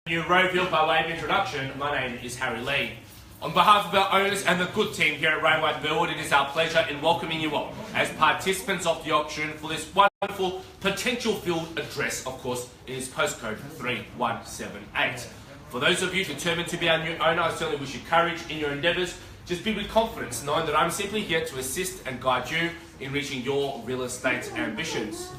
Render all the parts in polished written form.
New Rowville. By way of introduction, my name is Harry Lee. On behalf of our owners and the good team here at Railway Burwood, it is our pleasure in welcoming you all as participants of the auction for this wonderful potential field address. Of course, it is postcode 3178. For those of you determined to be our new owner, I certainly wish you courage in your endeavours. Just be with confidence, knowing that I'm simply here to assist and guide you in reaching your real estate ambitions.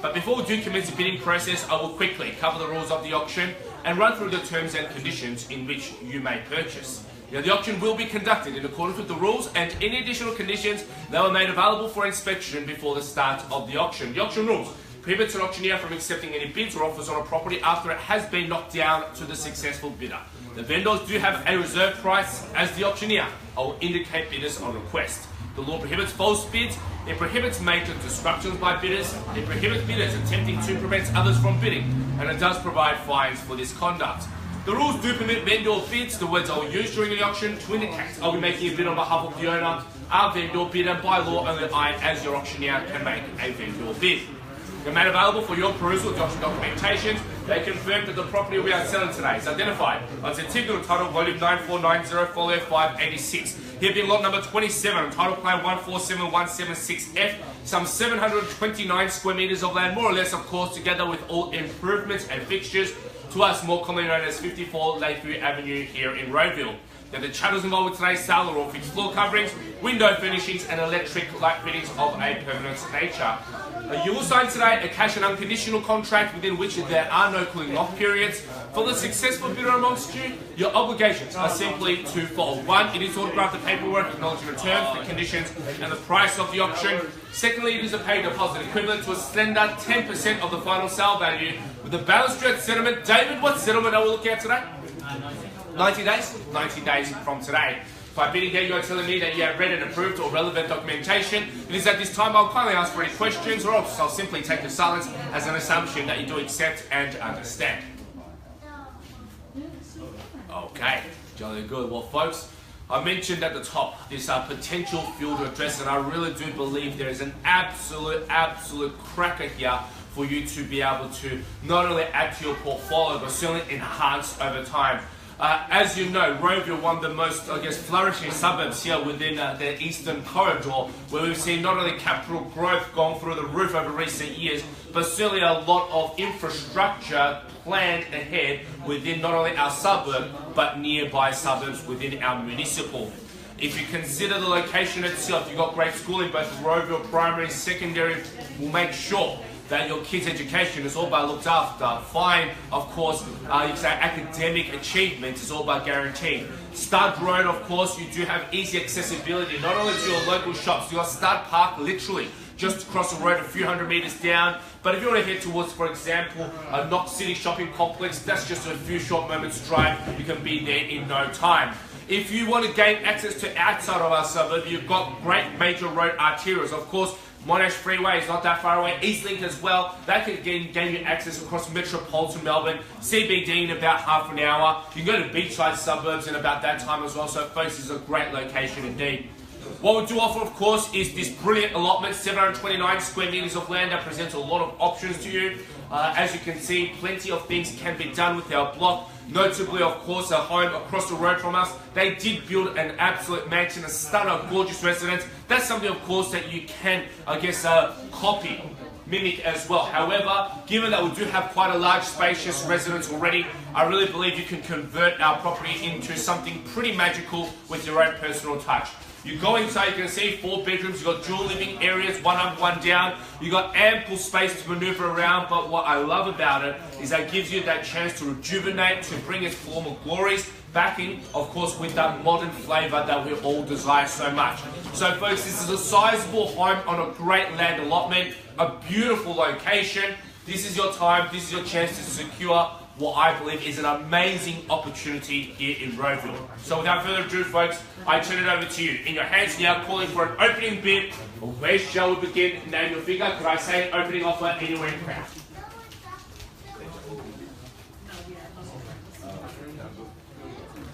But before we do commence the bidding process, I will quickly cover the rules of the auction and run through the terms and conditions in which you may purchase. Now, the auction will be conducted in accordance with the rules, and any additional conditions that were made available for inspection before the start of the auction. The auction rules prohibits an auctioneer from accepting any bids or offers on a property after it has been knocked down to the successful bidder. The vendors do have a reserve price as the auctioneer. I will indicate bidders on request. The law prohibits false bids. It prohibits major disruptions by bidders. It prohibits bidders attempting to prevent others from bidding, and it does provide fines for this conduct. The rules do permit vendor bids. The words I will use during the auction to indicate I'll be making a bid on behalf of the owner. Our vendor bid, and by law only I, as your auctioneer, can make a vendor bid. They're made available for your perusal of the auction documentations. They confirm that the property we are selling today is identified on certificate of title volume 9490 folio 586. Here being lot number 27 on title plan 147176F, some 729 square metres of land, more or less, of course, together with all improvements and fixtures, to us more commonly known as 54 Lakeview Avenue here in Rowville. Now, the chattels involved with today's sale are all fixed floor coverings, window furnishings and electric light fittings of a permanent nature. You will sign today a cash and unconditional contract within which there are no cooling off periods. For the successful bidder amongst you, your obligations are simply twofold. One, it is to autograph the paperwork acknowledging the terms, the conditions and the price of the auction. Secondly, it is a paid deposit equivalent to a slender 10% of the final sale value with the balance due at settlement. David, what settlement are we looking at today? 90 days? 90 days from today. By bidding here, you are telling me that you have read and approved all relevant documentation. It is at this time I'll kindly ask for any questions, or else I'll simply take your silence as an assumption that you do accept and understand. Okay, jolly good. Well, folks, I mentioned at the top this potential field address, and I really do believe there is an absolute cracker here for you to be able to not only add to your portfolio, but certainly enhance over time. As you know, Rowville, one of the most, flourishing suburbs here within the Eastern Corridor, where we've seen not only capital growth gone through the roof over recent years, but certainly a lot of infrastructure planned ahead within not only our suburb, but nearby suburbs within our municipal. If you consider the location itself, you've got great schooling, both Rowville primary and secondary. Will make sure that your kids' education is all but looked after. Fine, of course, you can say academic achievement is all but guaranteed. Stud Road, of course, you do have easy accessibility, not only to your local shops. You got Stud Park, literally just across the road a few hundred metres down. But if you want to head towards, for example, a Knox City shopping complex, that's just a few short moments drive. You can be there in no time. If you want to gain access to outside of our suburb, you've got great major road arterials. Of course, Monash Freeway is not that far away. Eastlink as well. That can gain you access across metropolitan Melbourne. CBD in about half an hour. You can go to beachside suburbs in about that time as well. So, folks, this is a great location indeed. What we do offer, of course, is this brilliant allotment, 729 square metres of land that presents a lot of options to you. As you can see, plenty of things can be done with our block. Notably, of course, a home across the road from us. They did build an absolute mansion, a stunner, gorgeous residence. That's something, of course, that you can, copy, mimic as well. However, given that we do have quite a large, spacious residence already, I really believe you can convert our property into something pretty magical with your own personal touch. You go inside, you can see 4 bedrooms, you've got dual living areas, one up, one down. You've got ample space to maneuver around, but what I love about it is that it gives you that chance to rejuvenate, to bring its former glories back in, of course, with that modern flavour that we all desire so much. So, folks, this is a sizable home on a great land allotment, a beautiful location. This is your time, this is your chance to secure what I believe is an amazing opportunity here in Rowville. So without further ado, folks, I turn it over to you. In your hands now, calling for an opening bid. Where shall we begin? Name your figure. Could I say opening offer anywhere in crowd?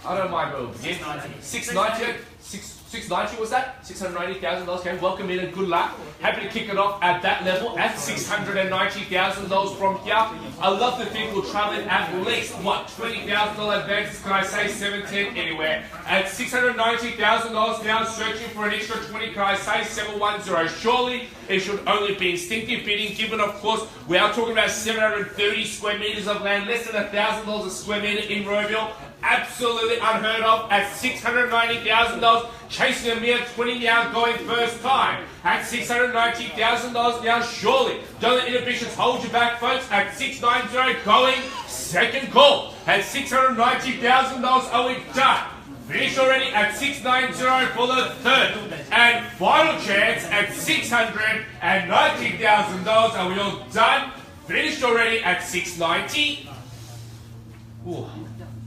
I don't mind where we'll begin. 690. 690 was that? $690,000. Okay, welcome in and good luck. Happy to kick it off at that level at $690,000 from here. I love to think we're traveling at least, what, $20,000 advances, can I say 710 anywhere. At $690,000 now, searching for an extra 20, can I say 710. Surely it should only be instinctive bidding, given of course we are talking about 730 square meters of land, less than $1,000 a square meter in Rowville. Absolutely unheard of at $690,000, chasing a mere 20 now, going first time at $690,000 now. Surely don't let inhibitions hold you back, folks. At $690, going second call at $690,000. Are we done? Finished already at $690 for the third and final chance at $690,000. Are we all done? Finished already at $690. Ooh.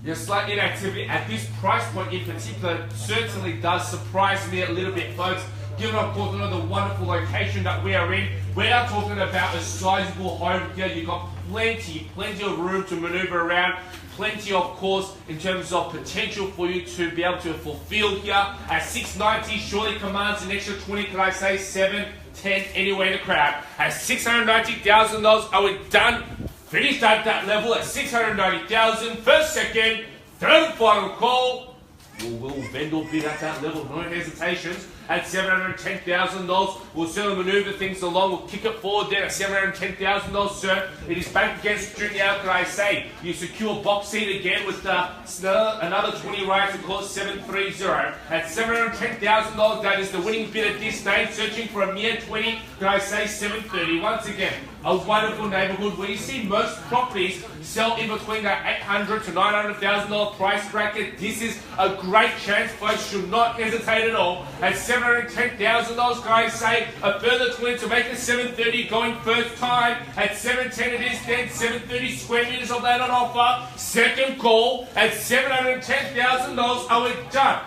Your slight inactivity at this price point in particular certainly does surprise me a little bit, folks. Given, of course, another wonderful location that we are in, we are talking about a sizable home here. You've got plenty of room to maneuver around. Plenty, of course, in terms of potential for you to be able to fulfill here. At $690, surely commands an extra 20, can I say 710 anywhere in the crowd. At $690,000, are we done? Finished at that level at $690,000. First, second, third and final call. We'll vendor bid at that level, no hesitations. At $710,000, we'll certainly maneuver things along. We'll kick it forward there at $710,000, sir. It is back against you now, can I say. You secure box seat again with another 20 rides, of course, 730. At $710,000, that is the winning bid at this stage. Searching for a mere 20, can I say 730. Once again, a wonderful neighborhood where you see most properties sell in between that $800,000 to $900,000 price bracket. This is a great chance, folks. Should not hesitate at all. At $710,000, can I say a further 20 to make it 730 going first time. At 710 it is then 730 square meters of land on offer. Second call at $710,000. Are we done?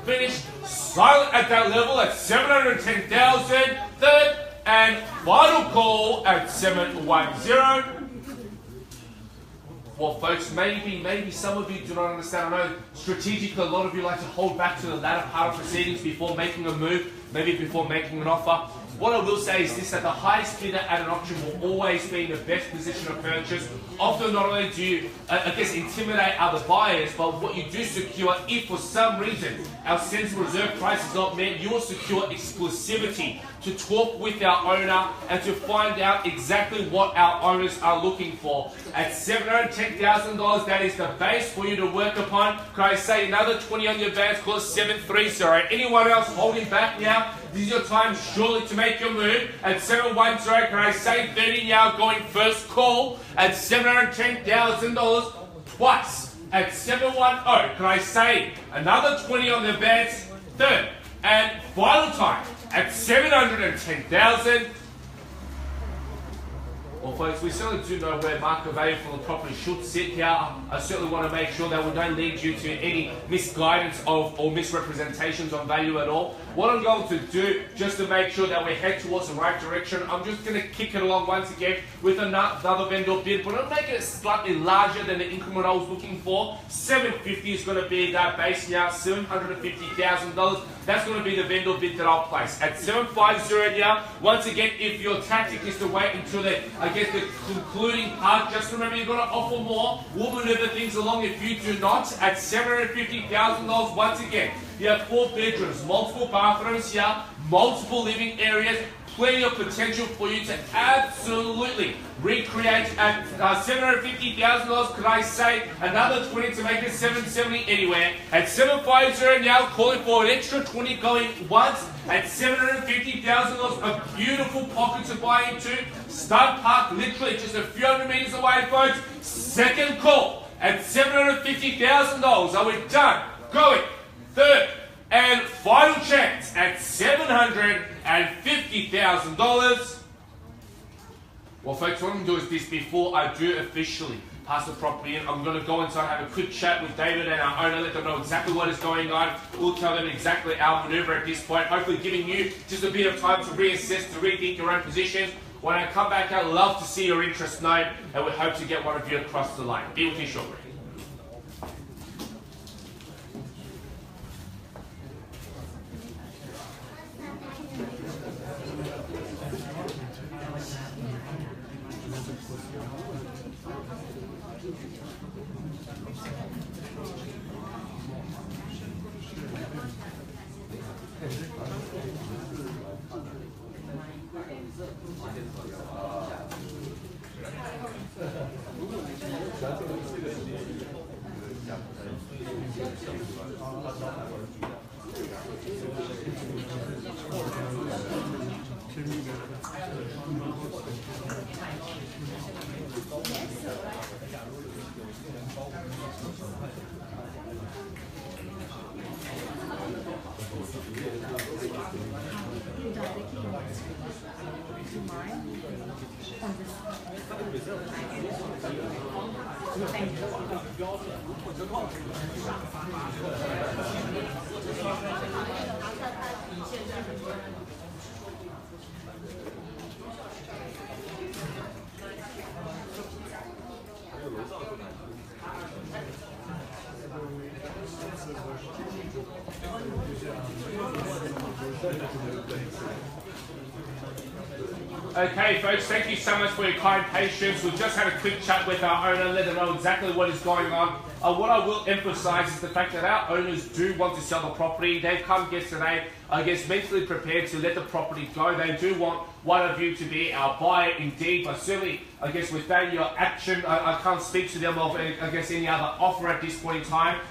Finished silent at that level at $710,000. Third and final call at $710. Well, folks, maybe some of you do not understand. I know strategically a lot of you like to hold back to the latter part of proceedings before making a move, maybe before making an offer. What I will say is this, that the highest bidder at an auction will always be in the best position of purchase. Often not only do you, intimidate other buyers, but what you do secure, if for some reason our sensible reserve price is not met, you will secure exclusivity to talk with our owner and to find out exactly what our owners are looking for. At $710,000, that is the base for you to work upon. Can I say another 20 on your advance, call it 730. Anyone else holding back now? This is your time surely to make your move. At 710, can I say 30 now, going first call at $710,000 twice. At 710, can I say another 20 on the advance, third and final time at $710,000. Well, folks, we certainly do know where market value for the property should sit here. I certainly want to make sure that we don't lead you to any misguidance or misrepresentations on value at all. What I'm going to do, just to make sure that we head towards the right direction, I'm just going to kick it along once again with another vendor bid, but I'm making it slightly larger than the increment I was looking for. $750 is going to be that base now, $750,000. That's going to be the vendor bid that I'll place. At $750 now, once again, if your tactic is to wait until the concluding part, just remember you're going to offer more. We'll maneuver things along if you do not. At $750,000, once again, you have 4 bedrooms, multiple bathrooms here, multiple living areas, plenty of potential for you to absolutely recreate. At $750,000, could I say another 20 to make it 770 anywhere. At $750 now, calling for an extra 20 going once. At $750,000, a beautiful pocket to buy into. Stud Park, literally just a few hundred meters away, folks. Second call at $750,000. Are we done? Going. Third and final chance at $750,000. Well, folks, what I'm going to do is this. Before I do officially pass the property in, I'm going to go inside, have a quick chat with David and our owner, let them know exactly what is going on. We'll tell them exactly our maneuver at this point, hopefully giving you just a bit of time to reassess, to rethink your own positions. When I come back, I'd love to see your interest known, and we hope to get one of you across the line. Be with you shortly. Okay, folks, thank you so much for your kind patience. We've just had a quick chat with our owner, let them know exactly what is going on. What I will emphasize is the fact that our owners do want to sell the property. They've come yesterday, I guess, mentally prepared to let the property go. They do want one of you to be our buyer indeed, but certainly, I guess, without your action, I can't speak to them of, I guess, any other offer at this point in time.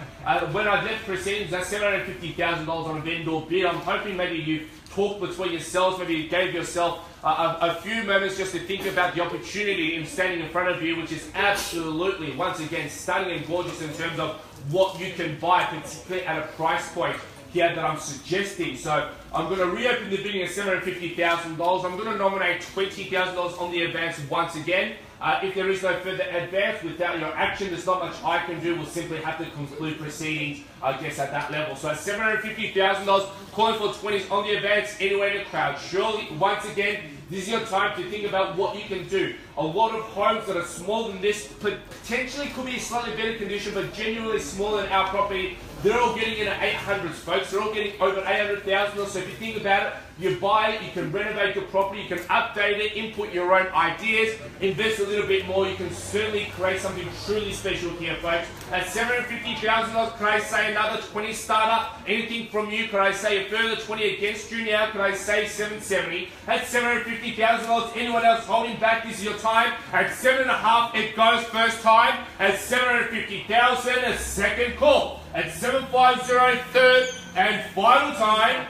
When I left proceedings, that's $750,000 on a vendor bid. I'm hoping maybe you talked between yourselves, maybe you gave yourself a few moments just to think about the opportunity in standing in front of you, which is absolutely, once again, stunning and gorgeous in terms of what you can buy, particularly at a price point here that I'm suggesting. So I'm going to reopen the bidding at $750,000. I'm going to nominate $20,000 on the advance once again. If there is no further advance, without your action, there's not much I can do. We'll simply have to conclude proceedings, I guess, at that level. So $750,000, calling for 20s on the advance, anywhere in the crowd. Surely, once again, this is your time to think about what you can do. A lot of homes that are smaller than this potentially could be in slightly better condition, but genuinely smaller than our property. They're all getting in the 800s, folks. They're all getting over 800,000. So if you think about it, you buy it, you can renovate your property, you can update it, input your own ideas, invest a little bit more. You can certainly create something truly special here, folks. At $750,000, can I say another 20 starter? Anything from you? Could I say a further 20 against you now? Could I say 770? At $750,000, anyone else holding back? This is your time. At 7.5, it goes first time. At $750,000, a second call. At 750, third and final time.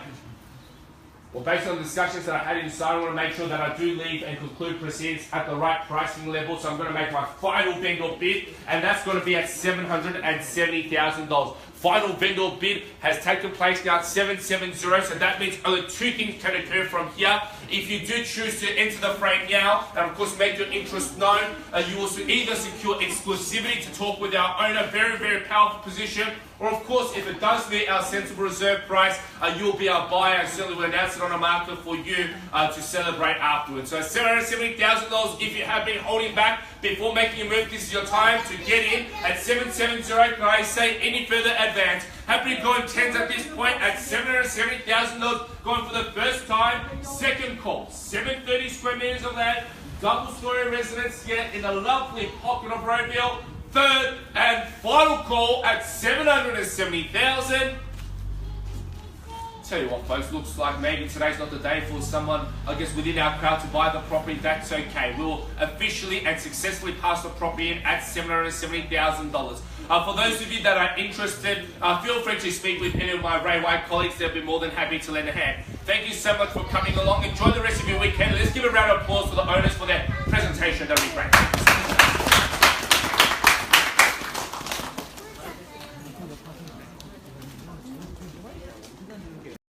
Well, based on the discussions that I had inside, I want to make sure that I do leave and conclude proceedings at the right pricing level. So I'm going to make my final vendor bid, and that's going to be at $770,000. Final vendor bid has taken place now at 770, so that means only two things can occur from here. If you do choose to enter the frame now, and of course make your interest known, you will either secure exclusivity to talk with our owner, very, very powerful position, or of course, if it does meet our sensible reserve price, you'll be our buyer, and certainly we'll announce it on the market for you to celebrate afterwards. So $770,000, if you have been holding back before making a move, this is your time to get in at 770. Can I say any further advance? Happy to go in tens at this point at $770,000, going for the first time. Second call, 730 square meters of land, double-story residence here in the lovely pocket of Rowville. Third and final call at $770,000. Tell you what, folks, looks like maybe today's not the day for someone, I guess, within our crowd to buy the property. That's okay. We'll officially and successfully pass the property in at $770,000. For those of you that are interested, feel free to speak with any of my Ray White colleagues. They'll be more than happy to lend a hand. Thank you so much for coming along. Enjoy the rest of your weekend. Let's give a round of applause for the owner